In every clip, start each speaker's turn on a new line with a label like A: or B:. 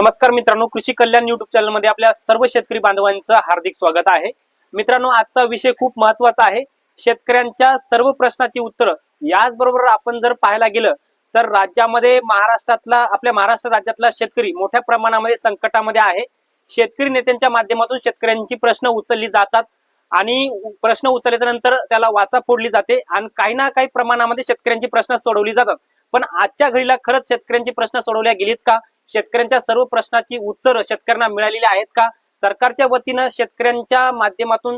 A: नमस्कार मित्रांनो, कृषी कल्याण युट्यूब चॅनल मध्ये आपल्या सर्व शेतकरी बांधवांचं हार्दिक स्वागत आहे। मित्रांनो, आजचा विषय खूप महत्त्वाचा आहे। शेतकऱ्यांच्या सर्व प्रश्नाची उत्तरं। याचबरोबर आपण जर पाहायला गेलं तर राज्यामध्ये आपल्या महाराष्ट्र राज्यातला शेतकरी मोठ्या प्रमाणामध्ये संकटामध्ये आहे। शेतकरी नेत्यांच्या माध्यमातून शेतकऱ्यांची प्रश्न उचलली जातात आणि प्रश्न उचलल्याच्या नंतर त्याला वाचा फोडली जाते आणि काही ना काही प्रमाणामध्ये शेतकऱ्यांची प्रश्न सोडवली जातात। पण आजच्या घडीला खरंच शेतकऱ्यांची प्रश्न सोडवल्या गेलीत का? शेतकऱ्यांच्या सर्व प्रश्नाची उत्तर शेतकऱ्यांना मिळालेली आहेत का? सरकारच्या वतीनं शेतकऱ्यांच्या माध्यमातून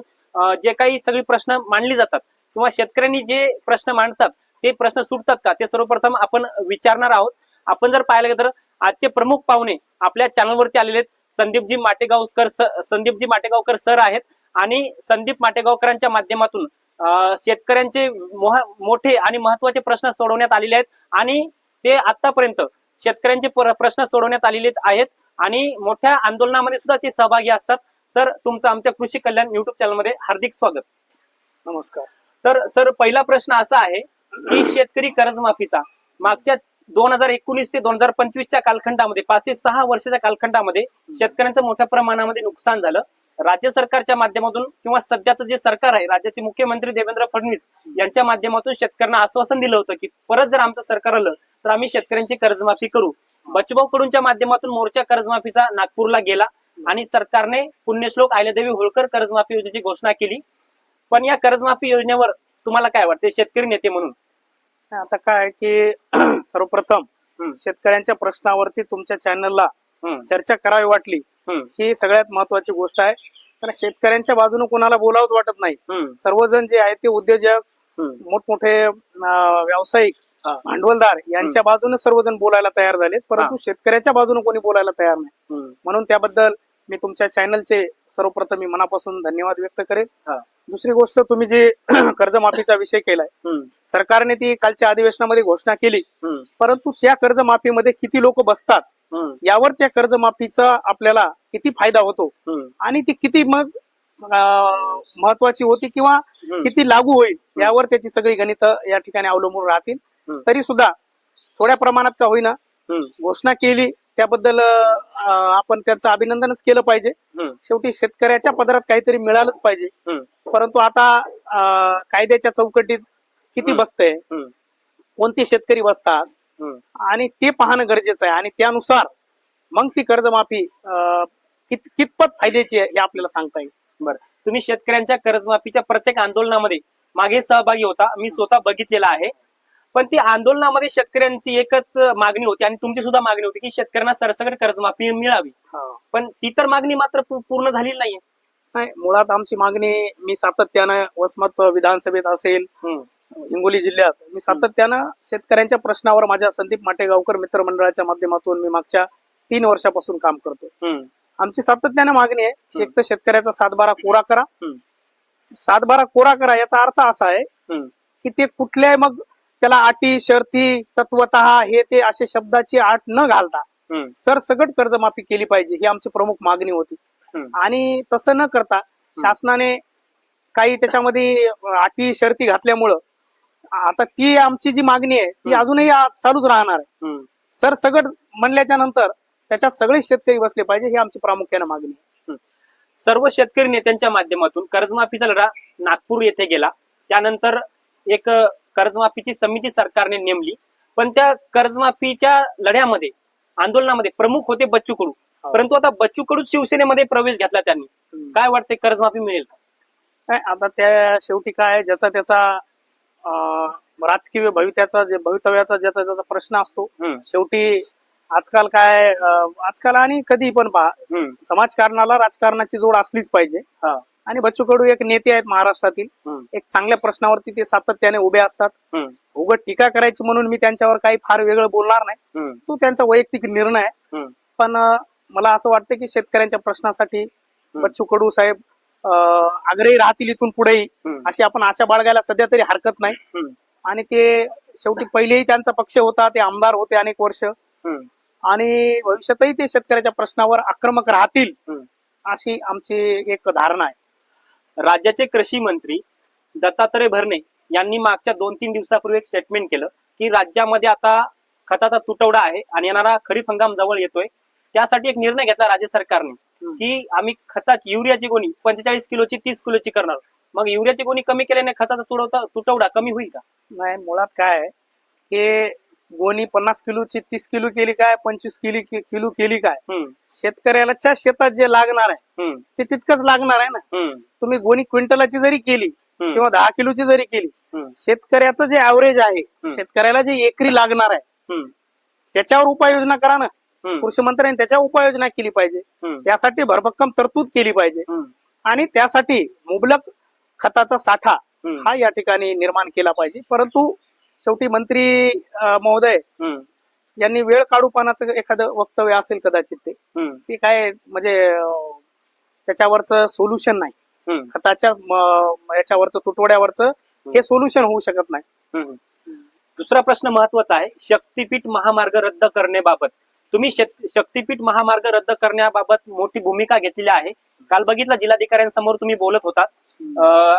A: जे काही सगळी प्रश्न मांडली जातात किंवा शेतकऱ्यांनी जे प्रश्न मांडतात ते प्रश्न सुटतात का, ते सर्वप्रथम आपण विचारणार आहोत। आपण जर पाहायला गेलं तर आजचे प्रमुख पाहुणे आपल्या चॅनलवरती आलेले आहेत। संदीपजी माटेगावकर सर आहेत आणि संदीप माटेगावकरांच्या माध्यमातून शेतकऱ्यांचे मोठे आणि महत्त्वाचे प्रश्न सोडवण्यात आलेले आहेत आणि ते आतापर्यंत शेतकऱ्यांचे प्रश्न सोडवण्यात आलेले आहेत आणि मोठ्या आंदोलनामध्ये सुद्धा ते सहभागी असतात। सर, तुमचं आमच्या कृषी कल्याण युट्यूब चॅनल मध्ये हार्दिक स्वागत।
B: नमस्कार।
A: तर सर, पहिला प्रश्न असा आहे की शेतकरी कर्जमाफीचा मागच्या 2019 ते 2025च्या कालखंडामध्ये 5 ते 6 वर्षाच्या कालखंडामध्ये शेतकऱ्यांचं मोठ्या प्रमाणामध्ये नुकसान झालं। राज्य सरकारच्या माध्यमातून किंवा सध्याचं जे सरकार आहे, राज्याचे मुख्यमंत्री देवेंद्र फडणवीस यांच्या माध्यमातून शेतकऱ्यांना आश्वासन दिलं होतं की परत जर आमचं सरकार आलं तर आम्ही शेतकऱ्यांची कर्जमाफी करू। बचूभाऊ कडूंच्या माध्यमातून मोर्चा कर्जमाफीचा नागपूरला गेला आणि सरकारने पुण्यश्लोक अहिल्यादेवी होळकर कर्जमाफी योजनेची घोषणा केली। पण या कर्जमाफी योजनेवर तुम्हाला काय वाटते शेतकरी नेते म्हणून?
B: आता काय की सर्वप्रथम शेतकऱ्यांच्या प्रश्नावरती तुमच्या चॅनलला चर्चा करावी वाटली ही सगळ्यात महत्वाची गोष्ट आहे। कारण शेतकऱ्यांच्या बाजूने कोणाला बोलावंच वाटत नाही। सर्वजण जे आहेत ते उद्योजक, मोठमोठे व्यावसायिक, भांडवलदार यांच्या बाजूने सर्वजण बोलायला तयार झाले, परंतु शेतकऱ्याच्या बाजूने कोणी बोलायला तयार नाही। म्हणून त्याबद्दल मी तुमच्या चॅनलचे सर्वप्रथम मी मनापासून धन्यवाद व्यक्त करेन। दुसरी गोष्ट, तुम्ही जे कर्जमाफीचा विषय केलाय, सरकारने ती कालच्या अधिवेशनामध्ये घोषणा केली, परंतु त्या कर्जमाफीमध्ये किती लोक बसतात यावर त्या कर्जमाफीचा आपल्याला किती फायदा होतो आणि ती किती मग महत्वाची होती किंवा किती लागू होईल यावर त्याची सगळी गणित या ठिकाणी अवलंबून राहतील। तरी सुद्धा थोड्या प्रमाणात का होईना घोषणा केली, त्याबद्दल आपण त्यांचं अभिनंदनच केलं पाहिजे। शेवटी शेतकऱ्याच्या पदरात काहीतरी मिळालंच पाहिजे। परंतु आता कायद्याच्या चौकटीत किती बसतंय, कोणते शेतकरी बसतात आणि ते पाहणं गरजेचं आहे आणि त्यानुसार मग ती कर्जमाफी कितपत फायद्याची आहे हे आपल्याला सांगता येईल।
A: बरं, तुम्ही शेतकऱ्यांच्या कर्जमाफीच्या प्रत्येक आंदोलनामध्ये मागे सहभागी होता, मी स्वतः बघितलेला आहे। पण ती आंदोलनामध्ये शेतकऱ्यांची एकच मागणी होती आणि तुमची सुद्धा मागणी होती की शेतकऱ्यांना सरसकट कर्जमाफी मिळावी, पण ती तर मागणी मात्र पूर्ण झालेली नाहीये।
B: नाही, मुळात आमची मागणी मी सातत्यानं वसमत विधानसभेत असेल, हिंगोली जिल्ह्यात मी सातत्यानं शेतकऱ्यांच्या प्रश्नावर माझ्या संदीप माटेगावकर मित्रमंडळाच्या माध्यमातून मी मागच्या 3 वर्षापासून काम करतो। आमची सातत्यानं मागणी आहे, एक तर शेतकऱ्याचा 7/12 कोरा करा। 7/12 कोरा करा याचा अर्थ असा आहे की ते कुठल्याही मग त्याला अटी शर्ती तत्वतः हे ते असे शब्दाची आट न घालता सरसकट कर्जमाफी केली पाहिजे ही आमची प्रमुख मागणी होती। आणि तसं न करता शासनाने काही त्याच्यामध्ये अटी शर्ती घातल्यामुळं आता ती आमची जी मागणी आहे ती अजूनही चालूच राहणार आहे। सरसकट म्हणल्याच्या नंतर त्याच्यात सगळे शेतकरी बसले पाहिजे ही आमची प्रामुख्याने मागणी आहे।
A: सर्व शेतकरी नेत्यांच्या माध्यमातून कर्जमाफीचा लढा नागपूर येथे गेला, त्यानंतर एक कर्जमाफीची समिती सरकारने नेमली, पण त्या कर्जमाफीच्या लढ्यामध्ये आंदोलनामध्ये प्रमुख होते बच्चू कडू, परंतु आता बच्चू कडू शिवसेनेमध्ये प्रवेश घेतला त्यांनी। काय वाटते, कर्जमाफी मिळेल का?
B: आता त्या शेवटी काय ज्याचा त्याचा राजकीय भवितव्याचा ज्याचा ज्याचा प्रश्न असतो। शेवटी आजकाल काय आजकाल आणि कधी पण पहा, समाजकारणाला राजकारणाची जोड असलीच पाहिजे आणि बच्चू कडू एक नेते आहेत महाराष्ट्रातील, एक चांगल्या प्रश्नावरती ते सातत्याने उभे असतात। उगाच टीका करायची म्हणून मी त्यांच्यावर काही फार वेगळं बोलणार नाही, तो त्यांचा वैयक्तिक निर्णय आहे। पण मला असं वाटतं की शेतकऱ्यांच्या प्रश्नासाठी बच्चू कडू साहेब आग्रही राहतील इथून पुढेही, अशी आपण आशा बाळगायला सध्या तरी हरकत नाही। आणि ते शेवटी पहिलेही त्यांचा पक्ष होता, ते आमदार होते अनेक वर्ष आणि भविष्यातही ते शेतकऱ्याच्या प्रश्नावर आक्रमक राहतील अशी आमची एक धारणा आहे।
A: राज्याचे कृषी मंत्री दत्तात्रय भरणे यांनी मागच्या 2-3 दिवसापूर्वी एक स्टेटमेंट केलं की राज्यामध्ये आता खताचा तुटवडा आहे आणि येणारा खरीप हंगाम जवळ येतोय, त्यासाठी एक निर्णय घेतला राज्य सरकारने की आम्ही खताची युरियाची गोणी 45 किलोची 30 किलोची करणार. मग युरियाची गोणी कमी केल्याने खताचा तुटवडा कमी होईल का?
B: नाही, मुळात काय आहे की गोणी 50 किलोची 30 किलो केली काय, 25 किलो केली काय, शेतकऱ्याच्या शेतात जे लागणार आहे ते तितकंच लागणार आहे ना. तुम्ही गोणी क्विंटलाची जरी केली किंवा 10 किलोची जरी केली, शेतकऱ्याचं जे ऍव्हरेज आहे, शेतकऱ्याला जे एकरी लागणार आहे त्याच्यावर उपाययोजना करा ना. कृषी मंत्र्यांनी त्याच्यावर उपाययोजना केली पाहिजे, त्यासाठी भरभक्कम तरतूद केली पाहिजे आणि त्यासाठी मुबलक खताचा साठा हा या ठिकाणी निर्माण केला पाहिजे. परंतु शेवटी मंत्री महोदय यांनी वेळ काढूपणाचं एखादं वक्तव्य असेल कदाचित, ते काय म्हणजे त्याच्यावरचं सोल्युशन नाही, खताच्या याच्यावरचं तुटवड्यावरचं हे सोल्युशन होऊ शकत नाही.
A: दुसरा प्रश्न महत्वाचा आहे, शक्तीपीठ महामार्ग रद्द करण्याबाबत. तुम्ही शक्तीपीठ महामार्ग रद्द करण्याबाबत मोठी भूमिका घेतलेली आहे. काल बघितलं जिल्हाधिकाऱ्यांसमोर तुम्ही बोलत होता.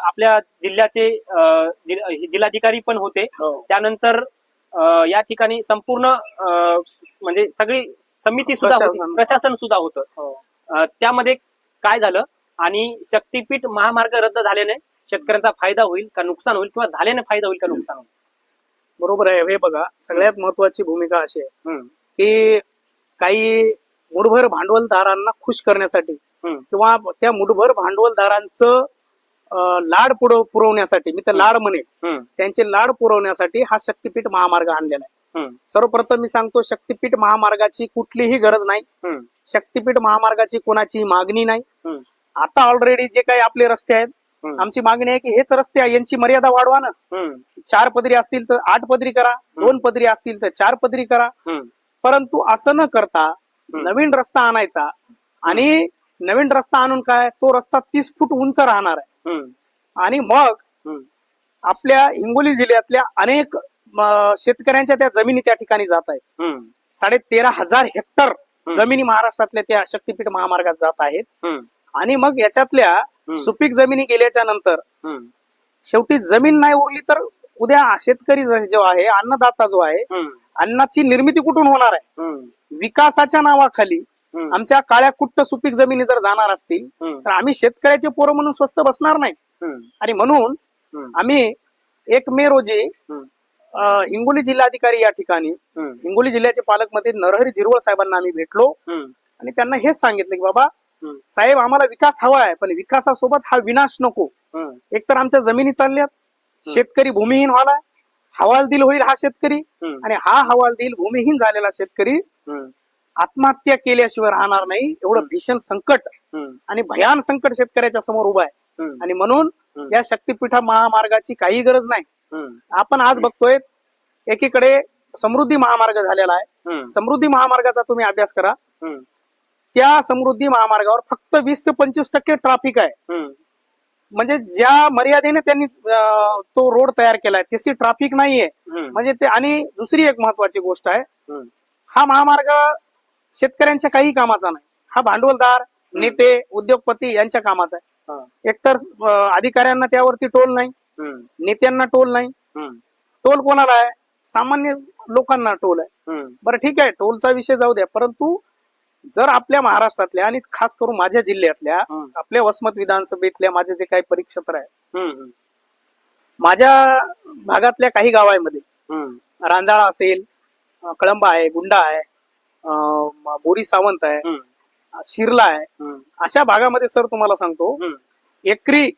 A: आपल्या जिल्ह्याचे जिल्हाधिकारी पण होते. त्यानंतर या ठिकाणी संपूर्ण म्हणजे सगळी समिती सुद्धा होती, प्रशासन सुद्धा होतं. त्यामध्ये काय झालं आणि शक्तीपीठ महामार्ग रद्द झाल्याने शेतकऱ्यांचा फायदा होईल का नुकसान होईल, किंवा झाल्याने फायदा होईल का नुकसान होईल?
B: बरोबर आहे. हे बघा, सगळ्यात महत्वाची भूमिका अशी आहे की काही मुठभर भांडवलदारांना खुश करण्यासाठी किंवा त्या मुठभर भांडवलदारांचं लाड पुरवण्यासाठी, मी तर लाड म्हणेन, त्यांचे लाड पुरवण्यासाठी हा शक्तीपीठ महामार्ग आणलेला आहे. सर्वप्रथम मी सांगतो, शक्तीपीठ महामार्गाची कुठलीही गरज नाही, शक्तीपीठ महामार्गाची कोणाची मागणी नाही. आता ऑलरेडी जे काही आपले रस्ते आहेत, आमची मागणी आहे की हेच रस्ते आहे, यांची मर्यादा वाढवा ना. 4 पदरी असतील तर 8 पदरी करा, 2 पदरी असतील तर 4 पदरी करा. परंतु असं न करता नवीन रस्ता आणायचा आणि नवीन रस्ता आणून काय, तो रस्ता 30 फूट उंच राहणार आहे आणि मग आपल्या हिंगोली जिल्ह्यातल्या अनेक शेतकऱ्यांच्या त्या जमिनी त्या ठिकाणी जात आहेत. 13,500 हेक्टर जमिनी महाराष्ट्रातल्या त्या शक्तीपीठ महामार्गात जात आहेत आणि मग याच्यातल्या सुपीक जमिनी गेल्याच्या नंतर शेवटी जमीन नाही उरली तर उद्या शेतकरी जो आहे, अन्नदाता जो आहे, अन्नाची निर्मिती कुठून होणार आहे? विकासाच्या नावाखाली आमच्या काळ्या कुट्ट सुपीक जमिनी जर जाणार असतील तर आम्ही शेतकऱ्याचे पोरं म्हणून स्वस्त बसणार नाही. आणि म्हणून आम्ही 1 मे रोजी हिंगोली जिल्हाधिकारी या ठिकाणी हिंगोली जिल्ह्याचे पालकमंत्री नरहरी झिरवळ साहेबांना आम्ही भेटलो आणि त्यांना हेच सांगितलं की बाबा साहेब, आम्हाला विकास हवा आहे, पण विकासासोबत हा विनाश नको. एकतर आमच्या जमिनी चालल्यात, शेतकरी भूमिहीन व्हायला, हवालदिल होईल हा शेतकरी, आणि हा हवालदिल भूमिहीन झालेला शेतकरी आत्महत्या केल्याशिवाय राहणार नाही. एवढं भीषण संकट आणि भयान संकट शेतकऱ्याच्या समोर उभं आहे. आणि म्हणून या शक्तीपीठा महामार्गाची काही गरज नाही. आपण आज बघतोय एकीकडे समृद्धी महामार्ग झालेला आहे. समृद्धी महामार्गाचा तुम्ही अभ्यास करा, त्या समृद्धी महामार्गावर फक्त 20 ते 25% ट्रॅफिक आहे. म्हणजे ज्या मर्यादेने त्यांनी तो रोड तयार केलाय तशी ट्रॅफिक नाहीये. म्हणजे ते, आणि दुसरी एक महत्वाची गोष्ट आहे, हा महामार्ग शेतकऱ्यांच्या काही कामाचा नाही, हा भांडवलदार, नेते, उद्योगपती यांच्या कामाचा आहे. एकतर अधिकाऱ्यांना त्यावरती टोल नाही, नेत्यांना टोल नाही. टोल कोणाला आहे? सामान्य लोकांना टोल आहे. बरं ठीक आहे, टोलचा विषय जाऊ द्या, परंतु जर आपल्या महाराष्ट्रातल्या आणि खास करून माझ्या जिल्ह्यातल्या, आपल्या वसमत विधानसभेतल्या माझे जे काही परिक्षेत्र आहे, माझ्या भागातल्या काही गावांमध्ये रांजाळा असेल, कळंबा आहे, गुंडा आहे, बोरी सावंत आहे, शिरला आहे, अशा भागामध्ये सर तुम्हाला सांगतो, एकरी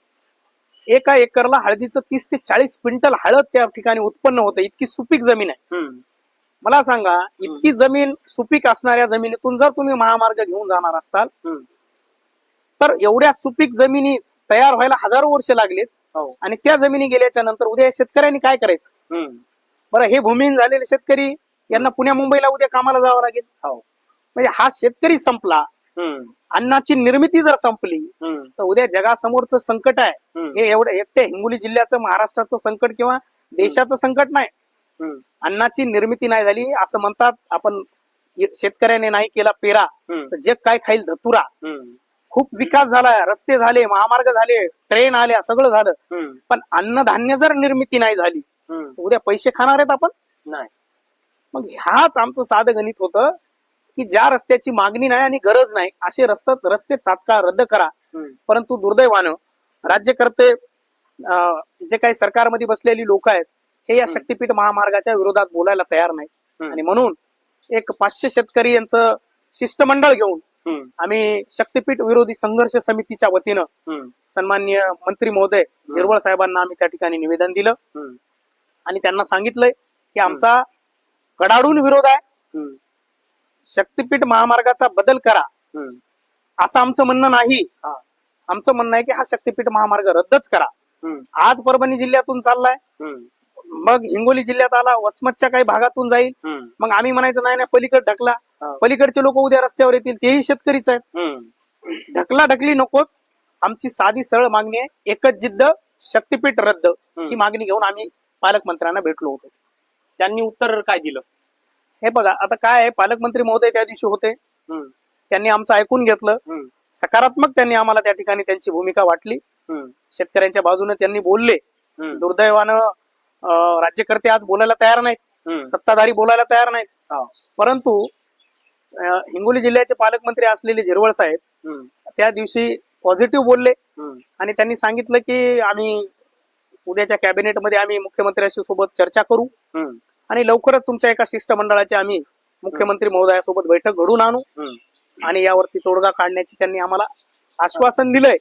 B: एका एकरला हळदीचं 30 ते 40 क्विंटल हळद त्या ठिकाणी उत्पन्न होतं. इतकी सुपीक जमीन आहे. मला सांगा, इतकी जमीन सुपीक असणाऱ्या जमिनीतून जर तुम्ही महामार्ग घेऊन जाणार असताल तर एवढ्या सुपीक जमिनी तयार व्हायला हजारो वर्ष लागलेत. आणि त्या जमिनी गेल्याच्या नंतर उद्या शेतकऱ्यांनी काय करायचं? बरं, हे भूमिहीन झालेले शेतकरी यांना पुण्या मुंबईला उद्या कामाला जावं लागेल. म्हणजे हा शेतकरी संपला, अन्नाची निर्मिती जर संपली तर उद्या जगासमोरचं संकट आहे हे एवढं एकट्या हिंगोली जिल्ह्याचं, महाराष्ट्राचं संकट किंवा देशाचं संकट नाही. अन्नाची निर्मिती नाही झाली, असं म्हणतात आपण, शेतकऱ्याने नाही केला पेरा तर जग काय खाईल धतुरा. खूप विकास झाला, रस्ते झाले, महामार्ग झाले, ट्रेन आल्या, सगळं झालं, पण अन्नधान्य जर निर्मिती नाही झाली उद्या पैसे खाणार आहेत आपण नाही. मग ह्याच आमचं साधं गणित होतं की ज्या रस्त्याची मागणी नाही आणि गरज नाही असे रस्ते तात्काळ रद्द करा. परंतु दुर्दैवानं राज्यकर्ते जे काही सरकारमध्ये बसलेली लोक आहेत हे या शक्तीपीठ महामार्गाच्या विरोधात बोलायला तयार नाही. आणि म्हणून एक 500 शेतकरी यांचं शिष्टमंडळ घेऊन आम्ही शक्तीपीठ विरोधी संघर्ष समितीच्या वतीनं सन्माननीय मंत्री महोदय झिरवळ साहेबांना आम्ही त्या ठिकाणी निवेदन दिलं आणि त्यांना सांगितलंय की आमचा कडाडून विरोध आहे. शक्तीपीठ महामार्गाचा बदल करा असं आमचं म्हणणं नाही. आमचं म्हणणं आहे की हा शक्तीपीठ महामार्ग रद्दच करा. आज परभणी जिल्ह्यातून चाललाय, मग हिंगोली जिल्ह्यात आला, वसमतच्या काही भागातून जाईल, मग आम्ही म्हणायचं नाही पलीकडे ढकला. पलीकडचे लोक उद्या रस्त्यावर येतील, तेही शेतकरीच आहेत. ढकला ढकली नकोच. आमची साधी सरळ मागणी आहे, एकच जिद्द, शक्तीपीठ रद्द ही मागणी घेऊन आम्ही पालकमंत्र्यांना भेटलो होतो.
A: त्यांनी उत्तर काय दिलं?
B: हे बघा, आता काय आहे, पालकमंत्री महोदय त्या दिवशी होते, त्यांनी आमचं ऐकून घेतलं. सकारात्मक त्यांनी आम्हाला त्या ठिकाणी त्यांची भूमिका वाटली. शेतकऱ्यांच्या बाजूने त्यांनी बोलले. दुर्दैवानं राज्यकर्ते आज बोलायला तयार नाहीत, सत्ताधारी बोलायला तयार नाहीत. परंतु हिंगोली जिल्ह्याचे पालकमंत्री असलेले झिरवळ साहेब त्या दिवशी पॉझिटिव्ह बोलले आणि त्यांनी सांगितलं की आम्ही उद्याच्या कॅबिनेटमध्ये आम्ही मुख्यमंत्र्यांशी सोबत चर्चा करू आणि लवकरच तुमच्या एका शिष्टमंडळाची आम्ही मुख्यमंत्री महोदयासोबत बैठक घडून आणू आणि यावरती तोडगा काढण्याची त्यांनी आम्हाला आश्वासन दिलंय.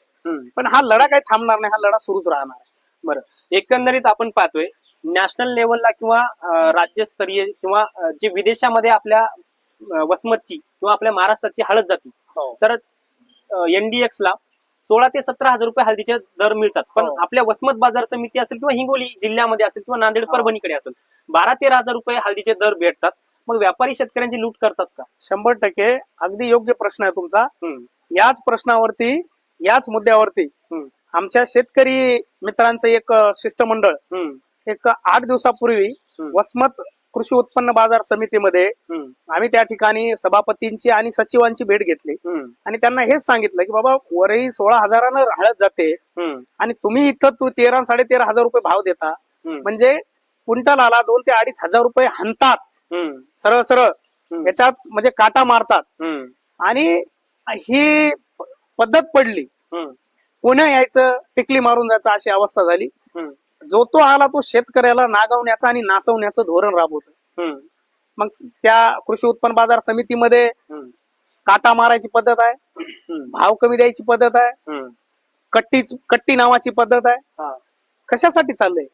B: पण हा लढा काही थांबणार नाही, हा लढा सुरूच राहणार आहे.
A: बरं, एकंदरीत आपण पाहतोय नॅशनल लेवलला किंवा राज्यस्तरीय किंवा जे विदेशामध्ये आपल्या वसमतची किंवा आपल्या महाराष्ट्राची हळद जाती, तर NDX ला 16 ते 17 हजार रुपये हळदीचे दर मिळतात. पण आपल्या वसमत बाजार समिती असेल किंवा हिंगोली जिल्ह्यामध्ये असेल किंवा नांदेड परभणीकडे असेल 12-13 हजार रुपये हळदीचे दर भेटतात. मग व्यापारी शेतकऱ्यांची लूट करतात का?
B: 100% अगदी योग्य प्रश्न आहे तुमचा. याच प्रश्नावरती, याच मुद्द्यावरती आमच्या शेतकरी मित्रांचं एक शिष्टमंडळ एक 8 दिवसापूर्वी वसमत कृषी उत्पन्न बाजार समितीमध्ये आम्ही त्या ठिकाणी सभापतींची आणि सचिवांची भेट घेतली आणि त्यांना हेच सांगितलं की बाबा वरही 16 हजारानं हळद जाते आणि तुम्ही इथं 13-13.5 हजार रुपये भाव देता, म्हणजे क्विंटलाला 2 ते 2.5 हजार रुपये हाणतात सरळ सरळ, याच्यात म्हणजे काटा मारतात. आणि ही पद्धत पडली, पुन्हा यायचं टिकली मारून जायचं अशी अवस्था झाली. जो तो आला तो शेतकऱ्याला नागवण्याचा आणि नासवण्याचं धोरण राबवत. मग त्या कृषी उत्पन्न बाजार समितीमध्ये काटा मारायची पद्धत आहे, भाव कमी द्यायची पद्धत आहे, कट्टी नावाची पद्धत आहे. कशासाठी चाललंय?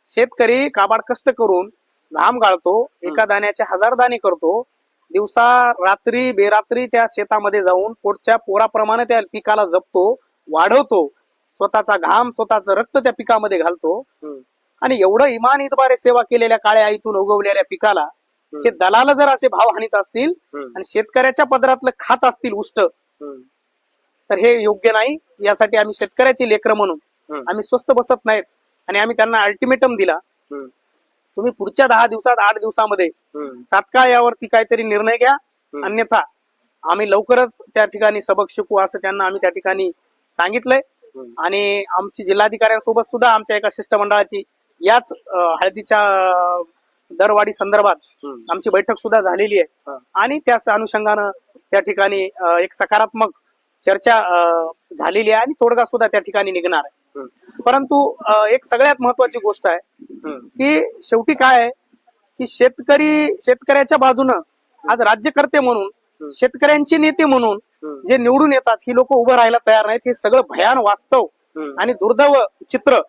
B: शेतकरी काबाड कष्ट करून घाम गाळतो, एका दाण्याचे 1000 दाणे करतो, दिवसा रात्री बेरात्री त्या शेतामध्ये जाऊन पोटच्या पोराप्रमाणे त्या पिकाला जपतो, वाढवतो, स्वतःचा घाम स्वतःचं रक्त त्या पिकामध्ये घालतो आणि एवढं इमान इतबारे सेवा केलेल्या काळ्या आईतून उगवलेल्या पिकाला हे दलाल जर असे भाव हानीत असतील आणि शेतकऱ्याच्या पदरातलं खात असतील उष्ट, तर हे योग्य नाही. यासाठी आम्ही शेतकऱ्याची लेकरं म्हणून आम्ही स्वस्त बसत नाहीत आणि आम्ही त्यांना अल्टिमेटम दिला, तुम्ही पुढच्या 10 दिवसात 8 दिवसामध्ये तात्काळ यावरती काहीतरी निर्णय घ्या, अन्यथा आम्ही लवकरच त्या ठिकाणी सबक शिकू असं त्यांना आम्ही त्या ठिकाणी सांगितलंय. आणि आमची जिल्हाधिकाऱ्यांसोबत सुद्धा आमच्या एका शिष्टमंडळाची याच हळदीच्या दरवाढी संदर्भात आमची बैठक सुद्धा झालेली आहे आणि त्याच अनुषंगानं त्या ठिकाणी एक सकारात्मक चर्चा झालेली आहे आणि तोडगा सुद्धा त्या ठिकाणी निघणार आहे. परंतु एक सगळ्यात महत्वाची गोष्ट आहे की शेवटी काय आहे की शेतकऱ्याच्या बाजूनं आज राज्यकर्ते म्हणून, शेतकऱ्यांचे नेते म्हणून जे निवडून येतात ही लोक उभं राहायला तयार नाहीत. हे सगळं भयान वास्तव आणि दुर्दैव चित्र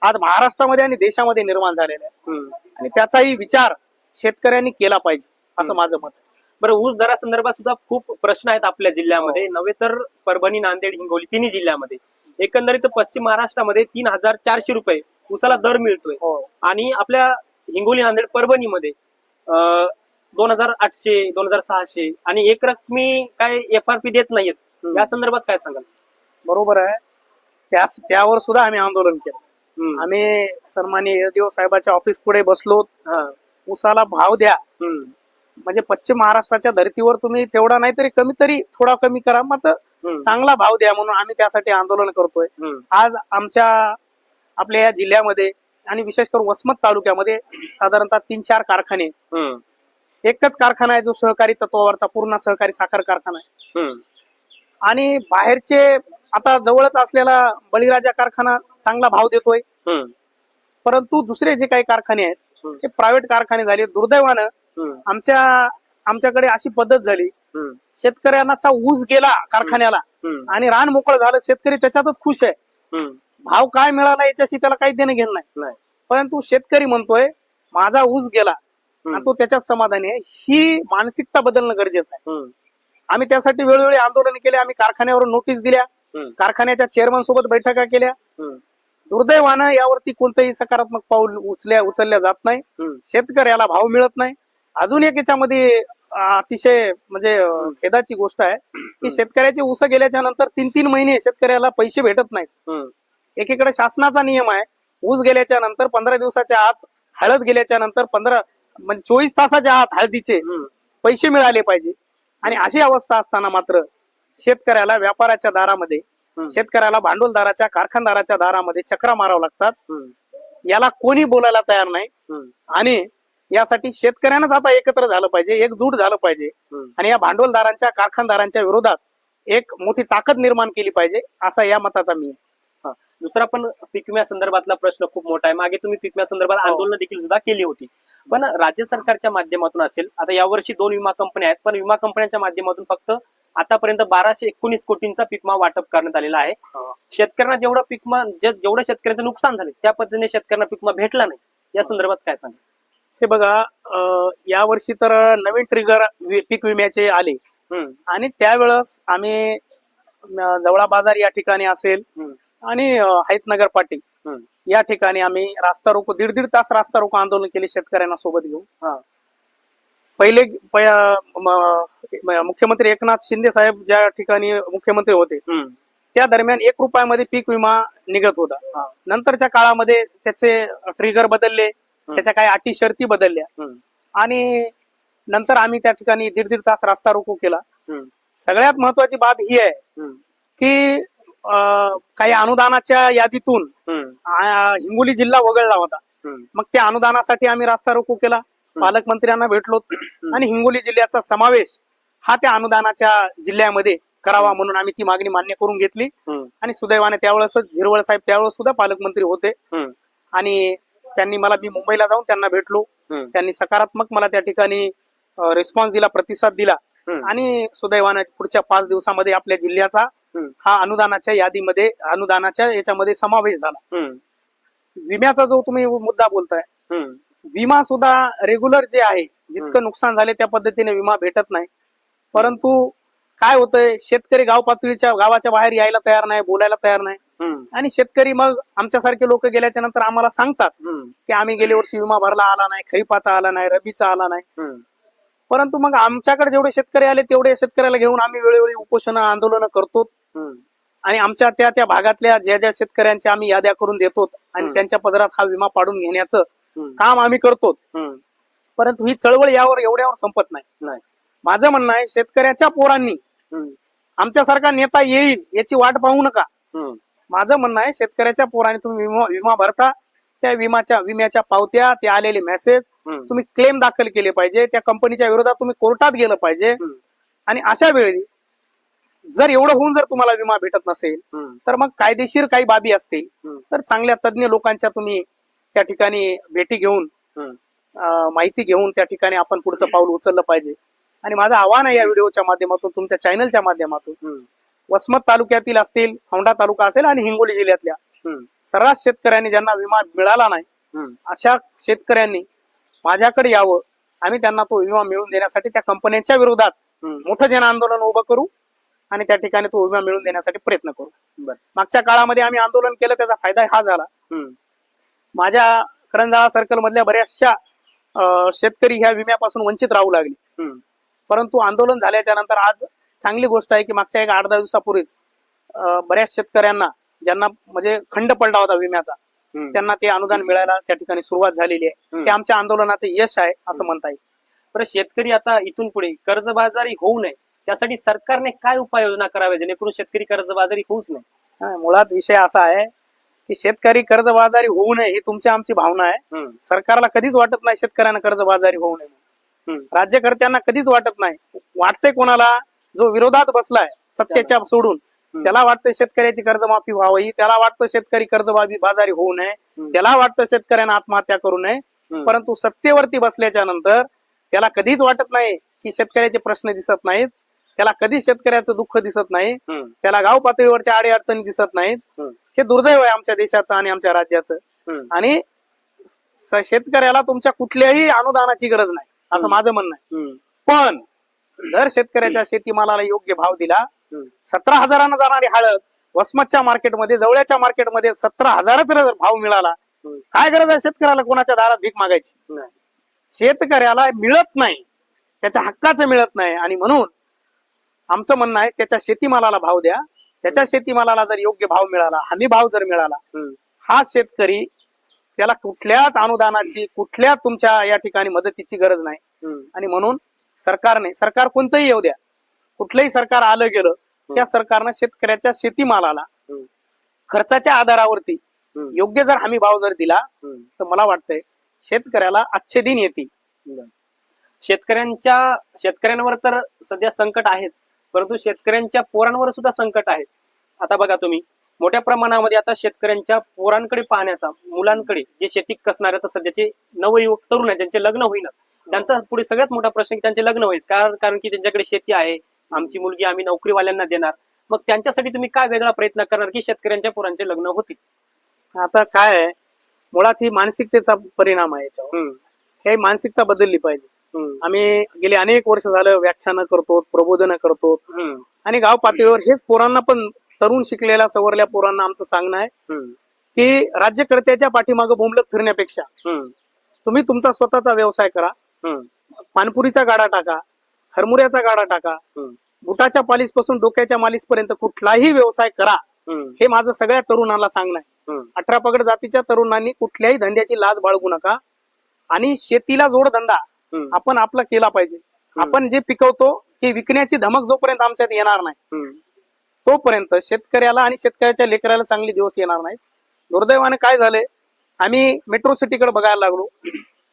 B: आज महाराष्ट्रामध्ये आणि देशामध्ये निर्माण झालेलं आहे आणि त्याचाही विचार शेतकऱ्यांनी केला पाहिजे असं माझं मत आहे.
A: बरं, ऊस दरासंदर्भात सुद्धा खूप प्रश्न आहेत आपल्या जिल्ह्यामध्ये, नव्हे तर परभणी, नांदेड, हिंगोली तिन्ही जिल्ह्यामध्ये. एकंदरीत पश्चिम महाराष्ट्रामध्ये 3400 रुपये ऊसाला दर मिळतोय आणि आपल्या हिंगोली, नांदेड, परभणीमध्ये 2800, 2600 आणि एक रकमी काय FRP देत नाहीयेत. या संदर्भात काय सांगाल?
B: बरोबर आहे, त्यावर सुद्धा आम्ही आंदोलन केलं. आम्ही सन्माननीय यशदेव साहेबांच्या ऑफिस पुढे बसलो, ऊसाला भाव द्या, म्हणजे पश्चिम महाराष्ट्राच्या धर्तीवर तुम्ही तेवढा नाही तरी कमी तरी थोडा कमी करा, मात्र चांगला भाव द्या म्हणून आम्ही त्यासाठी आंदोलन करतोय. आज आपल्या या जिल्ह्यामध्ये आणि विशेष करून वसमत तालुक्यामध्ये साधारणतः 3-4 कारखाने एकच कारखाना आहे जो सहकारी तत्वावरचा पूर्ण सहकारी साखर कारखाना आहे. आणि बाहेरचे आता जवळच असलेला बळीराजा कारखाना चांगला भाव देतोय, परंतु दुसरे जे काही कारखाने आहेत ते प्रायव्हेट कारखाने झाले. दुर्दैवानं आमच्याकडे अशी पद्धत झाली, शेतकऱ्यांचा ऊस गेला कारखान्याला आणि रान मोकळं झालं, शेतकरी त्याच्यातच खुश आहे. भाव काय मिळाला याच्याशी त्याला काही देणं घेणं नाही. परंतु शेतकरी म्हणतोय माझा ऊस गेला आणि तो त्याच्यात समाधानी आहे. ही मानसिकता बदलणं गरजेचं आहे. आम्ही त्यासाठी वेळोवेळी आंदोलन केले, आम्ही कारखान्यावर नोटीस दिल्या, कारखान्याच्या चेअरमन सोबत बैठका केल्या. दुर्दैवानं यावरती कोणतंही सकारात्मक पाऊल उचलल्या जात नाही. शेतकऱ्याला भाव मिळत नाही. अजून एक याच्यामध्ये अतिशय म्हणजे खेदाची गोष्ट आहे की शेतकऱ्याचे ऊस गेल्याच्या नंतर 3-3 महिने शेतकऱ्याला पैसे भेटत नाहीत. एकीकडे शासनाचा नियम आहे, ऊस गेल्याच्या नंतर 15 दिवसाच्या आत, हळद गेल्याच्या नंतर 24 तासाच्या आत हळदीचे पैसे मिळाले पाहिजे. आणि अशी अवस्था असताना मात्र शेतकऱ्याला व्यापाराच्या दारामध्ये, शेतकऱ्याला भांडवलदाराच्या, कारखानदाराच्या दारामध्ये चक्रा मारावं लागतात. याला कोणी बोलायला तयार नाही. आणि यासाठी शेतकऱ्यांनाच आता एकत्र झालं पाहिजे, एकजूट झालं पाहिजे आणि या भांडवलदारांच्या, कारखानदारांच्या विरोधात एक मोठी ताकद निर्माण केली पाहिजे, असा या मताचा मी आहे.
A: दुसरा पण पीक विम्या संदर्भातला प्रश्न खूप मोठा आहे. मागे तुम्ही पीक विम्या संदर्भात आंदोलन देखील सुद्धा केली होती, पण राज्य सरकारच्या माध्यमातून असेल, आता यावर्षी 2 विमा कंपन्या आहेत, पण विमा कंपन्यांच्या माध्यमातून फक्त आतापर्यंत 1219 कोटींचा पीक विमा वाटप करण्यात आलेला आहे. शेतकऱ्यांना जेवढा पीक विमा, जेवढं शेतकऱ्यांचं नुकसान झाले त्या पद्धतीने शेतकऱ्यांना पीक विमा भेटला नाही. या संदर्भात काय सांगा?
B: हे बघा, यावर्षी तर नवीन ट्रिगर पीक विम्याचे आले आणि त्यावेळेस आम्ही जवळा बाजार या ठिकाणी असेल आणि हैतनगर पाटी या ठिकाणी आम्ही रास्ता रोको, 1.5 तास रास्ता रोको आंदोलन केले शेतकऱ्यांना सोबत घेऊन. पहिले मुख्यमंत्री एकनाथ शिंदे साहेब ज्या ठिकाणी मुख्यमंत्री होते त्या दरम्यान 1 रुपयामध्ये पीक विमा निघत होता. नंतरच्या काळामध्ये त्याचे ट्रिगर बदलले, त्याच्या काही अटी शर्ती बदलल्या आणि नंतर आम्ही त्या ठिकाणी 1.5 तास रास्ता रोको केला. सगळ्यात महत्वाची बाब ही आहे की काही अनुदानाच्या यादीतून हिंगोली जिल्हा वगळला होता. मग त्या अनुदानासाठी आम्ही रास्ता रोको केला, पालकमंत्र्यांना भेटलो आणि हिंगोली जिल्ह्याचा समावेश हा त्या अनुदानाच्या जिल्ह्यामध्ये करावा म्हणून आम्ही ती मागणी मान्य करून घेतली. आणि सुदैवाने त्यावेळेस झिरवळ साहेब त्यावेळेस सुद्धा पालकमंत्री होते आणि त्यांनी मी मुंबईला जाऊन त्यांना भेटलो. त्यांनी सकारात्मक मला त्या ठिकाणी रिस्पॉन्स दिला, प्रतिसाद दिला आणि सुदैवाने पुढच्या 5 दिवसामध्ये आपल्या जिल्ह्याचा हा अनुदानाच्या यादीमध्ये, अनुदानाच्या याच्यामध्ये समावेश झाला. विम्याचा जो तुम्ही मुद्दा बोलताय, विमा सुद्धा रेग्युलर जे आहे, जितकं नुकसान झाले त्या पद्धतीने विमा भेटत नाही. परंतु काय होतंय, शेतकरी गावाच्या बाहेर यायला तयार नाही, बोलायला तयार नाही आणि शेतकरी मग आमच्यासारखे लोक गेल्याच्या नंतर आम्हाला सांगतात की आम्ही गेल्या वर्षी विमा भरला आला नाही, खरीपाचा आला नाही, रबीचा आला नाही. परंतु मग आमच्याकडे जेवढे शेतकरी आले तेवढे शेतकऱ्याला घेऊन आम्ही वेळोवेळी उपोषण आंदोलन करतो आणि आमच्या त्या भागातल्या ज्या शेतकऱ्यांच्या आम्ही याद्या करून देतो आणि त्यांच्या पदरात हा विमा पाडून घेण्याचं काम आम्ही करतो. परंतु ही चळवळ एवढ्यावर संपत नाही. माझं म्हणणं आहे, शेतकऱ्याच्या पोरांनी आमच्यासारखा नेता येईल याची वाट पाहू नका. माझं म्हणणं आहे, शेतकऱ्याच्या पोरांनी तुम्ही विमा भरता, त्या विम्याच्या पावत्या, ते आलेले मेसेज तुम्ही क्लेम दाखल केले पाहिजे, त्या कंपनीच्या विरोधात तुम्ही कोर्टात गेलं पाहिजे. आणि अशा वेळी जर एवढं होऊन जर तुम्हाला विमा भेटत नसेल तर मग कायदेशीर काही बाबी असतील तर चांगल्या तज्ञ लोकांच्या तुम्ही त्या ठिकाणी भेटी घेऊन माहिती घेऊन त्या ठिकाणी आपण पुढचं पाऊल उचललं पाहिजे. आणि माझं आव्हान आहे या व्हिडिओच्या माध्यमातून, तुमच्या चॅनलच्या माध्यमातून, वसमत तालुक्यातील असतील, औंढा तालुका असेल आणि हिंगोली जिल्ह्यातल्या सर्रास शेतकऱ्यांनी ज्यांना विमा मिळाला नाही अशा शेतकऱ्यांनी माझ्याकडे यावं. आम्ही त्यांना तो विमा मिळवून देण्यासाठी त्या कंपन्यांच्या विरोधात मोठं जन आंदोलन उभं करू आणि त्या ठिकाणी तो विमा मिळवून देण्यासाठी प्रयत्न करू. मागच्या काळामध्ये आम्ही आंदोलन केलं, त्याचा फायदा हा झाला. माझ्या करंजाळा सर्कल मधल्या बऱ्याचशा शेतकरी ह्या विम्यापासून वंचित राहू लागले. परंतु आंदोलन झाल्याच्या नंतर आज चांगली गोष्ट आहे की मागच्या 8-10 दिवसापूर्वीच बऱ्याच शेतकऱ्यांना ज्यांना म्हणजे खंड पडला होता विम्याचा, त्यांना ते अनुदान मिळायला त्या ठिकाणी सुरुवात झालेली आहे. ते आमच्या आंदोलनाचे यश आहे असं म्हणता येईल.
A: तर शेतकरी आता इथून पुढे कर्जबाजारी होऊ नये त्यासाठी सरकारने काय उपाययोजना कराव्या जेणेकरून शेतकरी कर्जबाजारी होऊच नाही?
B: मुळात विषय असा आहे की शेतकरी कर्जबाजारी होऊ नये ही तुमची आमची भावना आहे. सरकारला कधीच वाटत नाही शेतकऱ्यांना कर्जबाजारी होऊ नये. राज्यकर्त्यांना कधीच वाटत नाही. वाटतंय कोणाला, जो विरोधात बसलाय सत्तेच्या सोडून, त्याला वाटतं शेतकऱ्याची कर्जमाफी व्हावी, त्याला वाटतं शेतकरी कर्जबाजारी बाजारी होऊ नये, त्याला वाटतं शेतकऱ्यांना आत्महत्या करू नये. परंतु सत्तेवरती बसल्याच्या नंतर त्याला कधीच वाटत नाही की शेतकऱ्याचे प्रश्न दिसत नाहीत, त्याला कधीच शेतकऱ्याचं दुःख दिसत नाही, त्याला गाव पातळीवरच्या अडीअडचणी दिसत नाहीत. हे दुर्दैव आहे आमच्या देशाचं आणि आमच्या राज्याचं. आणि शेतकऱ्याला तुमच्या कुठल्याही अनुदानाची गरज नाही असं माझं म्हणणं आहे. पण जर शेतकऱ्याच्या शेतीमालाला योग्य भाव दिला, 17,000 जाणारी हळद वसमतच्या मार्केटमध्ये, जवळच्या मार्केटमध्ये 17,000 जर भाव मिळाला, काय गरज आहे शेतकऱ्याला कोणाच्या दारात भीक मागायची? शेतकऱ्याला मिळत नाही, त्याच्या हक्काचं मिळत नाही. आणि म्हणून आमचं म्हणणं आहे त्याच्या शेतीमालाला भाव द्या. त्याच्या शेतीमालाला जर योग्य भाव मिळाला, हमी भाव जर मिळाला, हा शेतकरी, त्याला कुठल्याच अनुदानाची, कुठल्या तुमच्या या ठिकाणी मदतीची गरज नाही. आणि म्हणून सरकार कोणतंही येऊ द्या, कुठलंही सरकार आलं गेलं, त्या सरकारनं शेतकऱ्याच्या शेतीमालाला खर्चाच्या आधारावरती योग्य जर हमी भाव जर दिला, तर मला वाटतंय शेतकऱ्याला अच्छे दिन येतील.
A: शेतकऱ्यांवर तर सध्या संकट आहेच, परंतु शेतकऱ्यांच्या पोरांवर सुद्धा संकट आहे. आता बघा तुम्ही, मोठ्या प्रमाणामध्ये आता शेतकऱ्यांच्या पोरांकडे पाहण्याचा, मुलांकडे, जे शेती कसणार आता सध्याचे नवयुवक तरुण आहेत, त्यांचे लग्न होईना, त्यांचा पुढे सगळ्यात मोठा प्रश्न की त्यांचे लग्न होईल, कारण की त्यांच्याकडे शेती आहे, आमची मुलगी आम्ही नोकरीवाल्यांना देणार. मग त्यांच्यासाठी तुम्ही काय वेगळा प्रयत्न करणार की शेतकऱ्यांच्या पोरांचे लग्न होतील?
B: आता काय आहे, मुळात ही मानसिकतेचा परिणाम आहे याच्यावर. हे मानसिकता बदलली पाहिजे. आम्ही गेले अनेक वर्ष झालं व्याख्यानं करतो, प्रबोधन करतो, आणि गाव पातळीवर हेच पोरांना, पण तरुण शिकलेल्या सवरल्या पोरांना आमचं सांगणं आहे की राज्यकर्त्याच्या पाठीमागं बोंबलत फिरण्यापेक्षा तुम्ही तुमचा स्वतःचा व्यवसाय करा. पानपुरीचा गाडा टाका, हरमुऱ्याचा गाडा टाका, बुटाच्या पालिश पासून डोक्याच्या मालिश पर्यंत कुठलाही व्यवसाय करा. हे माझं सगळ्या तरुणांना सांगणं आहे. 18 पगड जातीच्या तरुणांनी कुठल्याही धंद्याची लाज बाळगू नका. आणि शेतीला जोडधंदा आपण आपला केला पाहिजे. आपण जे पिकवतो ते विकण्याची धमक जोपर्यंत आमच्यात येणार नाही, तोपर्यंत शेतकऱ्याला आणि शेतकऱ्याच्या लेकराला चांगले दिवस येणार नाहीत. दुर्दैवाने काय झालंय, आम्ही मेट्रो सिटीकडे बघायला लागलो,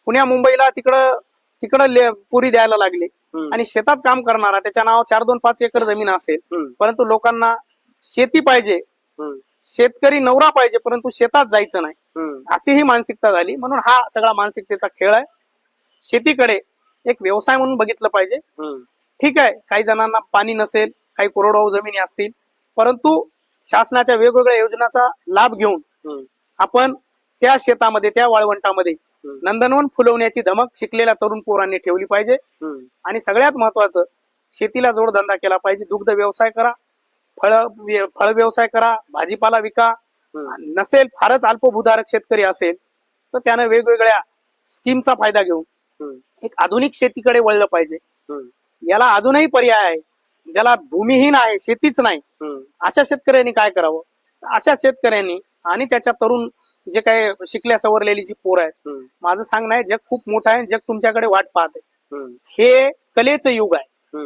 B: पुण्या मुंबईला तिकडं पुरी द्यायला लागली. आणि शेतात काम करणारा, त्याच्या नाव 4-2-5 एकर जमीन असेल, परंतु लोकांना शेती पाहिजे, शेतकरी नवरा पाहिजे, परंतु शेतात जायचं नाही, अशी ही मानसिकता झाली. म्हणून हा सगळा मानसिकतेचा खेळ आहे. शेतीकडे एक व्यवसाय म्हणून बघितलं पाहिजे. ठीक आहे, काही जणांना पाणी नसेल, काही कोरडवाहू जमिनी असतील, परंतु शासनाच्या वेगवेगळ्या योजनांचा लाभ घेऊन आपण त्या शेतामध्ये, त्या वाळवंटामध्ये नंदनवन फुलवण्याची धमक शिकलेल्या तरुण पोरांनी ठेवली पाहिजे. आणि सगळ्यात महत्वाचं, शेतीला जोडधंदा केला पाहिजे. दुग्ध व्यवसाय करा, फळ व्यवसाय करा, भाजीपाला विका. नसेल, फारच अल्पभूधारक शेतकरी असेल, तर त्यानं वेगवेगळ्या स्कीमचा फायदा घेऊन एक आधुनिक शेतीकडे वळलं पाहिजे. याला अजूनही पर्याय आहे. ज्याला भूमिहीन आहे, शेतीच नाही, अशा शेतकऱ्यांनी काय करावं? अशा शेतकऱ्यांनी आणि त्याच्या तरुण जे काही शिकल्या सवरलेली जी पोर आहेत, माझं सांगणं आहे, जग खूप मोठं आहे, जग तुमच्याकडे वाट पाहते. हे कलेचं युग आहे,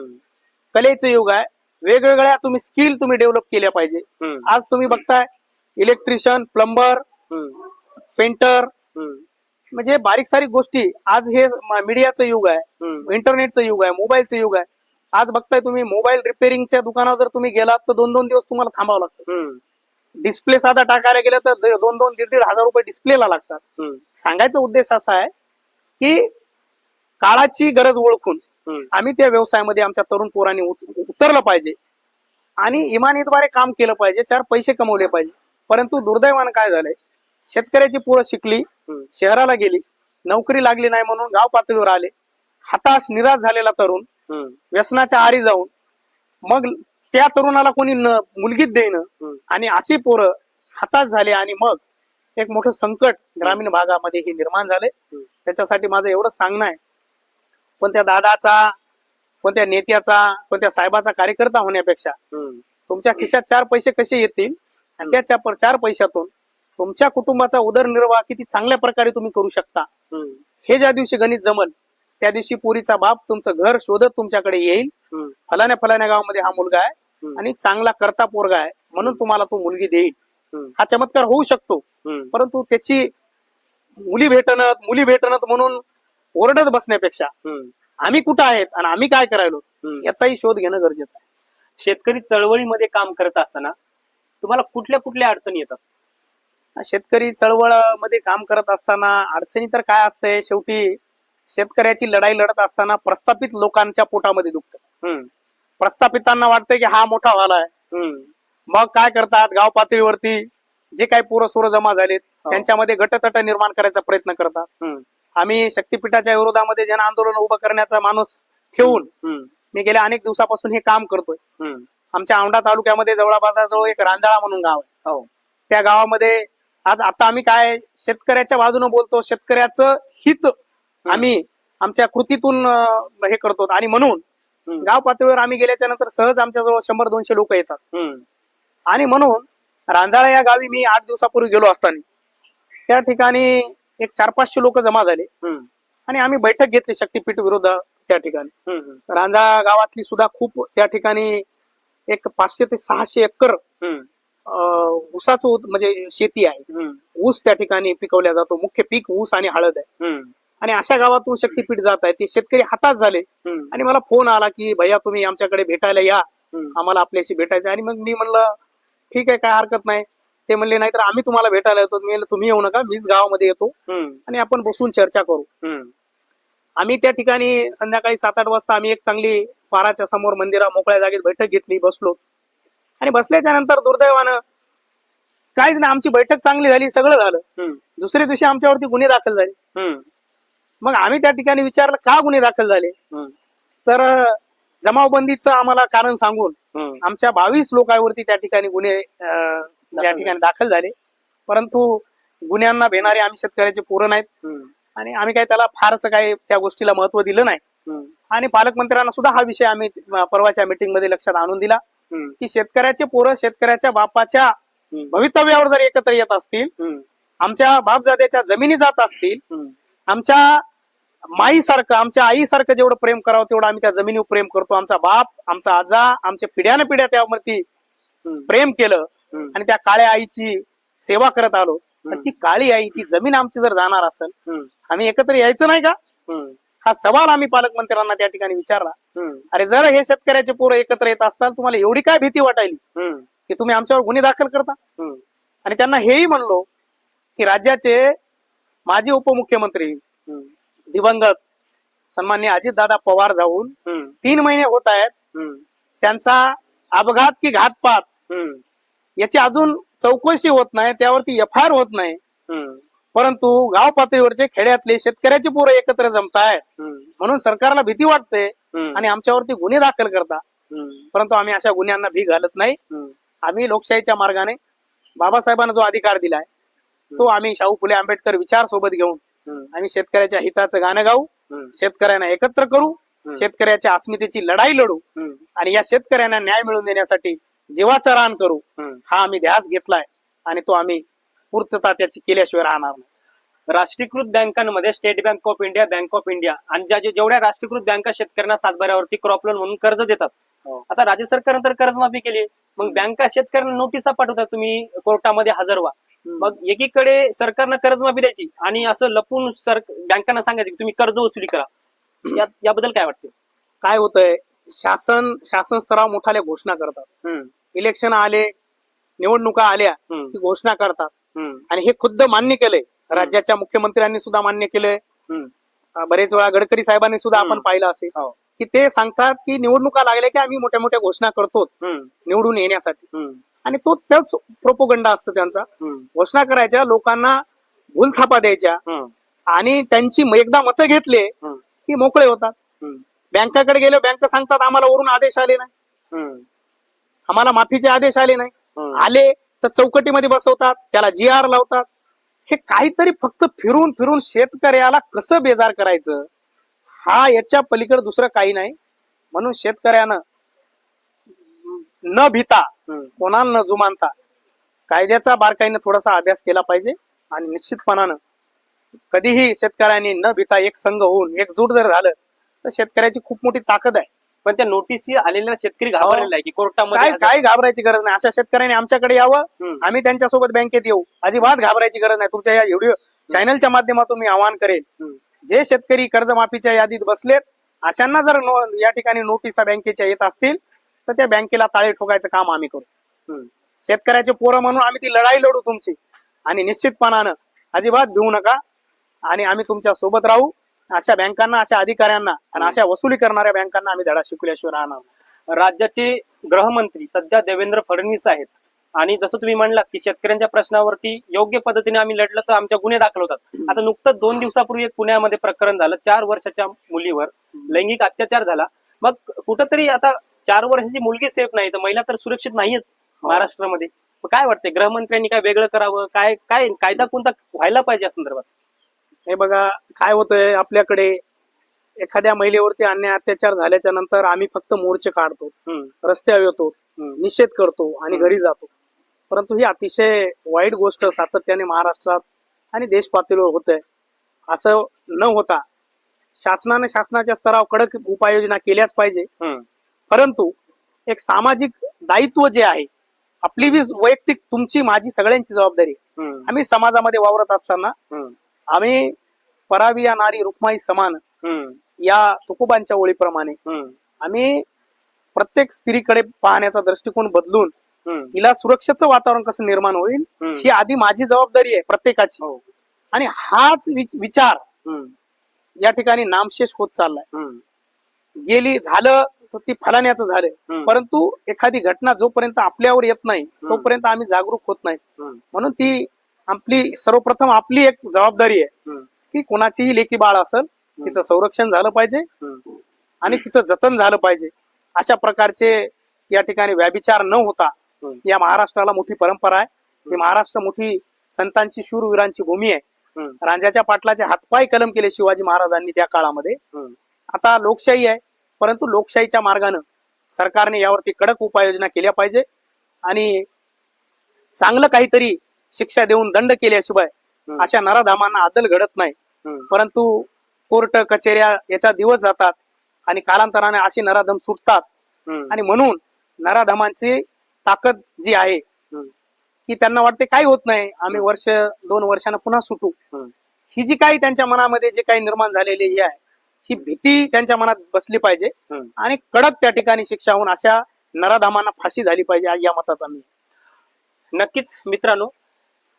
B: कलेचं युग आहे. वेगवेगळ्या तुम्ही स्किल डेव्हलप केल्या पाहिजे. आज तुम्ही बघताय, इलेक्ट्रिशियन, प्लंबर, पेंटर, म्हणजे बारीक सारीक गोष्टी. आज हे मीडियाचं युग आहे, इंटरनेटचं युग आहे, मोबाईलचं युग आहे. आज बघताय तुम्ही, मोबाईल रिपेअरिंगच्या दुकानावर जर तुम्ही गेलात तर 2-2 दिवस तुम्हाला थांबावं लागतं. डिस्प्ले साधा टाकायला गेलं तर 2-2, 1,500 हजार रुपये डिस्प्लेला लागतात. सांगायचा उद्देश असा आहे की काळाची गरज ओळखून आम्ही त्या व्यवसायामध्ये आमच्या तरुण पोरांनी उतरलं पाहिजे आणि इमानीद्वारे काम केलं पाहिजे, 4 पैसे कमवले पाहिजे. परंतु दुर्दैवानं काय झालंय, शेतकऱ्याची पोरं शिकली, शहराला गेली, नोकरी लागली नाही म्हणून गाव पातळीवर आले, हताश निराश झालेला तरुण व्यसनाच्या आरी जाऊन, मग त्या तरुणाला कोणी मुलगीच देईन, आणि अशी पोरं हताश झाले. आणि मग एक मोठं संकट ग्रामीण भागामध्ये हे निर्माण झाले. त्याच्यासाठी माझं एवढंच सांगणं आहे, कोणत्या दादाचा, कोणत्या नेत्याचा, कोणत्या साहेबाचा कार्यकर्ता होण्यापेक्षा तुमच्या खिशात 4 पैसे कसे येतील आणि त्या 4 पैशातून तुमच्या कुटुंबाचा उदरनिर्वाह किती चांगल्या प्रकारे तुम्ही करू शकता, हे ज्या दिवशी गणित जमल, त्या दिवशी पोरीचा बाप तुमचं घर शोधत तुमच्याकडे येईल. फलाण्या गावामध्ये हा मुलगा आहे आणि चांगला करता पोरगा आहे म्हणून तुम्हाला तो मुलगी देईल. हा चमत्कार होऊ शकतो, परंतु त्याची मुली भेटणं म्हणून ओरडत बसण्यापेक्षा आम्ही कुठं आहेत आणि आम्ही काय करायलो याचाही शोध घेणं गरजेचं आहे.
A: शेतकरी चळवळीमध्ये काम करत असताना तुम्हाला कुठल्या कुठल्या अडचणी येतात?
B: शेतकरी चळवळमध्ये काम करत असताना अडचणी तर काय असते, शेवटी शेतकऱ्याची लढाई लढत असताना प्रस्थापित लोकांच्या पोटामध्ये दुखतं. प्रस्थापितांना वाटतं की हा मोठा व्हायला आहे. मग काय करतात, गाव पातळीवरती जे काही पोरं जमा झालेत त्यांच्यामध्ये गटतट निर्माण करायचा प्रयत्न करतात. आम्ही शक्तीपीठाच्या विरोधामध्ये जन आंदोलन उभं करण्याचा माणूस ठेवून मी गेल्या अनेक दिवसापासून हे काम करतोय. आमच्या औंढा तालुक्यामध्ये जवळपास एक रांजाळा म्हणून गाव आहे. त्या गावामध्ये आज आता आम्ही काय शेतकऱ्याच्या बाजूने बोलतो, शेतकऱ्याचं हित आम्ही आमच्या कृतीतून हे करतो. आणि म्हणून गाव पातळीवर आम्ही गेल्याच्या नंतर सहज आमच्याजवळ 100-200 लोक येतात. आणि म्हणून रांजाळा या गावी मी 8 दिवसापूर्वी गेलो असताना त्या ठिकाणी एक 400-500 लोक जमा झाले आणि आम्ही बैठक घेतली शक्तीपीठ विरोध त्या ठिकाणी. रांजाळा गावातली सुद्धा खूप त्या ठिकाणी एक 500 ते 600 एकर ऊसाचं म्हणजे शेती आहे. ऊस त्या ठिकाणी पिकवल्या जातो. मुख्य पीक ऊस आणि हळद आहे. आणि अशा गावातून शक्तीपीठ जात आहे. ते शेतकरी हातात झाले आणि मला फोन आला की भैया तुम्ही आमच्याकडे भेटायला या, आम्हाला आपल्याशी भेटायचं. आणि मग मी म्हणलं ठीक आहे, काय हरकत नाही. ते म्हणले नाही तर आम्ही तुम्हाला भेटायला येतो. मी तुम्ही येऊ नका, मीच गावामध्ये येतो आणि आपण बसून चर्चा करू. आम्ही त्या ठिकाणी संध्याकाळी 7-8 वाजता आम्ही एक चांगली पाराच्या समोर मंदिरा मोकळ्या जागेत बैठक घेतली, बसलो. आणि बसल्याच्या नंतर दुर्दैवानं काहीच नाही, आमची बैठक चांगली झाली, सगळं झालं. दुसऱ्या दिवशी आमच्यावरती गुन्हे दाखल झाले. मग आम्ही त्या ठिकाणी विचारलं का गुन्हे दाखल झाले, तर जमावबंदीचं आम्हाला कारण सांगून आमच्या 22 लोकांवरती त्या ठिकाणी गुन्हे त्या ठिकाणी दाखल झाले. परंतु गुन्ह्यांना भेणारे आम्ही शेतकऱ्याचे पोरं नाहीत आणि आम्ही काही त्याला फारसं काही त्या गोष्टीला महत्व दिलं नाही. आणि पालकमंत्र्यांना सुद्धा हा विषय आम्ही परवाच्या मीटिंग मध्ये लक्षात आणून दिला की शेतकऱ्याचे पोरं शेतकऱ्याच्या बापाच्या भवितव्यावर जर एकत्र येत असतील, आमच्या बापजाद्याच्या जमिनी जात असतील, आमच्या माईसारखं आमच्या आईसारखं जेवढं प्रेम करावं तेवढं आम्ही त्या जमिनीवर प्रेम करतो. आमचा बाप आमचा आजा आमच्या पिढ्यान पिढ्या त्यावरती प्रेम केलं आणि त्या काळ्या आईची सेवा करत आलो. तर ती काळी आई ती जमीन आमची जर जाणार असेल आम्ही एकत्र यायचं नाही का, हा सवाल आम्ही पालकमंत्र्यांना त्या ठिकाणी विचारला. अरे जर हे शेतकऱ्याचे पोरं एकत्र येत असताल तुम्हाला एवढी काय भीती वाटायली की तुम्ही आमच्यावर गुन्हे दाखल करता. आणि त्यांना हेही म्हणलो की राज्याचे माजी उपमुख्यमंत्री दिवंगत सन्माननीय अजितदादा पवार जाऊन 3 महिने होत आहेत, त्यांचा अपघात की घातपात याची अजून चौकशी होत नाही, त्यावरती FIR होत नाही. परंतु गाव पातळीवरचे खेड्यातले शेतकऱ्याचे पोरं एकत्र जमतायत म्हणून सरकारला भीती वाटते आणि आमच्यावरती गुन्हे दाखल करता. परंतु आम्ही अशा गुन्ह्यांना भी घालत नाही. आम्ही लोकशाहीच्या मार्गाने बाबासाहेबांना जो अधिकार दिलाय तो आम्ही शाहू फुले आंबेडकर विचार सोबत घेऊन आम्ही शेतकऱ्याच्या हिताचं गाणं गाऊ, शेतकऱ्यांना एकत्र करू, शेतकऱ्याच्या अस्मितेची लढाई लढू आणि या शेतकऱ्यांना न्याय मिळवून देण्यासाठी जीवाचं रान करू. हा आम्ही ध्यास घेतलाय आणि तो आम्ही पूर्तता त्याची केल्याशिवाय राहणार नाही.
A: राष्ट्रीयकृत बँकांमध्ये state bank of India, bank of India आणि जेवढ्या राष्ट्रीयकृत बँका शेतकऱ्यांना सातबाऱ्यावरती क्रॉप लोन म्हणून कर्ज देतात. आता राज्य सरकारनं तर कर्जमाफी केली, मग बँका शेतकऱ्यांना नोटिसा पाठवतात तुम्ही कोर्टामध्ये हजर व्हा. मग एकीकडे सरकारनं कर्जमाफी द्यायची आणि असं लपून बँकांना सांगायचं की तुम्ही कर्ज वसुली करा. याबद्दल काय वाटतं?
B: काय होतंय, शासन स्तरावर मोठाल्या घोषणा करतात. इलेक्शन आले, निवडणुका आल्या की घोषणा करतात आणि हे खुद्द मान्य केलंय. राज्याच्या मुख्यमंत्र्यांनी सुद्धा मान्य केलंय. बरेच वेळा गडकरी साहेबांनी सुद्धा आपण पाहिलं असेल की ते सांगतात की निवडणुका लागल्या की आम्ही मोठ्या मोठ्या घोषणा करतो निवडून येण्यासाठी. आणि तोच प्रोपोगंडा असतो त्यांचा. घोषणा करायच्या, लोकांना भूलथापा द्यायच्या आणि त्यांची एकदा मतं घेतले की मोकळे होतात. बँकाकडे गेले, बँक सांगतात आम्हाला वरून आदेश आले नाही, आम्हाला माफीचे आदेश आले नाही. आले तर चौकटीमध्ये बसवतात, त्याला GR लावतात. हे काहीतरी फक्त फिरून फिरून शेतकऱ्याला कसं बेजार करायचं, हा याच्या पलीकडे दुसरं काही नाही. म्हणून शेतकऱ्यानं न भीता, कोणाला न जुमानता कायद्याचा बारकाईने थोडासा अभ्यास केला पाहिजे आणि निश्चितपणानं कधीही शेतकऱ्यांनी न भीता एक संघ होऊन एकजूट जर झालं तर शेतकऱ्याची खूप मोठी ताकद आहे.
A: पण त्या नोटीसी आलेल्या शेतकरी घाबरलेला आहे की कोर्टामध्ये
B: काय घाबरायची गरज नाही. अशा शेतकऱ्यांनी आमच्याकडे यावं, आम्ही त्यांच्यासोबत बँकेत येऊ. अजिबात घाबरायची गरज नाही. तुमच्या या व्हिडिओ चॅनलच्या माध्यमातून मी आवाहन करेल, जे शेतकरी कर्जमाफीच्या यादीत बसलेत अशांना जर या ठिकाणी नोटिसा बँकेच्या येत असतील तर त्या बँकेला ताळे ठोकायचं काम आम्ही करू. शेतकऱ्याचे पोरं म्हणून आम्ही ती लढाई लढू तुमची, आणि निश्चितपणानं अजिबात भिवू नका, आणि आम्ही तुमच्या सोबत राहू. अशा बँकांना, अशा अधिकाऱ्यांना आणि अशा वसुली करणाऱ्या बँकांना आम्ही धडा शिकल्याशिवाय राहणार नाही.
A: राज्याचे गृहमंत्री सध्या देवेंद्र फडणवीस आहेत, आणि जसं तुम्ही म्हणलात की शेतकऱ्यांच्या प्रश्नावरती योग्य पद्धतीने आम्ही लढलं तर आमच्या गुन्हे दाखल होतात. आता नुकतंच 2 दिवसापूर्वी एक पुण्यामध्ये प्रकरण झालं, 4 वर्षाच्या मुलीवर लैंगिक अत्याचार झाला. मग कुठंतरी आता 4 वर्षाची मुलगी सेफ नाही तर महिला तर सुरक्षित नाहीयेत महाराष्ट्रामध्ये. मग काय वाटतंय, गृहमंत्र्यांनी काय वेगळं करावं, काय काय कायदा कोणता व्हायला पाहिजे या संदर्भात?
B: हे बघा काय होतंय, आपल्याकडे एखाद्या महिलेवरती अन्याय अत्याचार झाल्याच्या नंतर आम्ही फक्त मोर्चे काढतो, रस्त्यावर येतो, निषेध करतो आणि घरी जातो. परंतु ही अतिशय वाईट गोष्ट सातत्याने महाराष्ट्रात आणि देश पातळीवर होत आहे. असं न होता शासनाने शासनाच्या स्तरावर कडक उपाययोजना केल्याच पाहिजे. परंतु एक सामाजिक दायित्व जे आहे, आपली बी वैयक्तिक, तुमची माझी सगळ्यांची जबाबदारी. आम्ही समाजामध्ये वावरत असताना आम्ही परावी या नारी रुक्माई समान या तुकोबांच्या ओळीप्रमाणे आम्ही प्रत्येक स्त्रीकडे पाहण्याचा दृष्टिकोन बदलून तिला सुरक्षेचं वातावरण कसं निर्माण होईल ही आधी माझी जबाबदारी आहे प्रत्येकाची. आणि हाच विचार या ठिकाणी नामशेष होत चाललाय. गेली झालं तर ती फलाण्याचं झालंय, परंतु एखादी घटना जोपर्यंत आपल्यावर येत नाही तोपर्यंत आम्ही जागरूक होत नाही. म्हणून ती आपली सर्वप्रथम आपली एक जबाबदारी आहे की कोणाचीही लेकी बाळ असेल तिचं संरक्षण झालं पाहिजे आणि तिचं जतन झालं पाहिजे. अशा प्रकारचे या ठिकाणी व्याभिचार न होता, या महाराष्ट्राला मोठी परंपरा आहे. ही महाराष्ट्र मोठी संतांची, शूरवीरांची भूमी आहे. रांजाच्या पाटलाचे हातपाय कलम केले शिवाजी महाराजांनी त्या काळामध्ये. आता लोकशाही आहे, परंतु लोकशाहीच्या मार्गाने सरकारने यावरती कडक उपाययोजना केल्या पाहिजे आणि चांगलं काहीतरी शिक्षा देऊन दंड केल्याशिवाय अशा नराधामांना अदल घडत नाही. परंतु कोर्ट कचेऱ्या याचा दिवस जातात आणि कालांतराने अशी नराधम सुटतात. आणि म्हणून नराधमांची ताकद जी आहे की त्यांना वाटते काही होत नाही, आम्ही 1-2 वर्षांना पुन्हा सुटू. ही जी काही त्यांच्या मनामध्ये जे काही निर्माण झालेली ही आहे, ही भीती त्यांच्या मनात बसली पाहिजे आणि कडक त्या ठिकाणी शिक्षा होऊन अशा नराधमांना फाशी झाली पाहिजे, या मताचा मी.
A: नक्कीच मित्रांनो,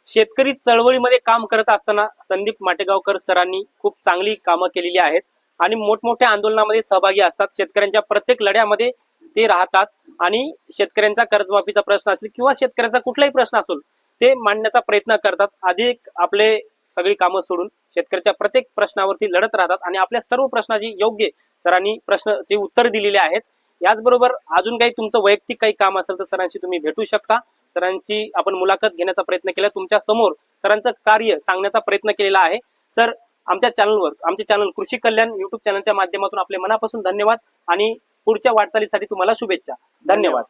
A: शेतकरी चळवळीमध्ये काम करत असताना संदीप माटेगावकर सरांनी खूप चांगली कामं केलेली आहेत आणि मोठमोठ्या आंदोलनामध्ये सहभागी असतात. शेतकऱ्यांच्या प्रत्येक लढ्यामध्ये ते राहतात आणि शेतकऱ्यांचा कर्जमाफीचा प्रश्न असेल किंवा शेतकऱ्यांचा कुठलाही प्रश्न असेल ते मांडण्याचा प्रयत्न करतात. अधिक आपले सगळी कामं सोडून शेतकऱ्याच्या प्रत्येक प्रश्नावरती लढत राहतात आणि आपल्या सर्व प्रश्नाची योग्य सरांनी प्रश्नाची उत्तर दिलेली आहेत. याचबरोबर अजून काही तुमचं वैयक्तिक काही काम असेल तर सरांशी तुम्ही भेटू शकता. सरांची आपण मुलाखत घेण्याचा प्रयत्न केला, तुमच्या समोर सरांचं कार्य सांगण्याचा प्रयत्न केलेला आहे. सर, आमच्या चॅनलवर, आमचे चॅनल कृषी कल्याण युट्यूब चॅनलच्या माध्यमातून आपले मनापासून धन्यवाद आणि पुढच्या वाटचालीसाठी तुम्हाला शुभेच्छा. धन्यवाद.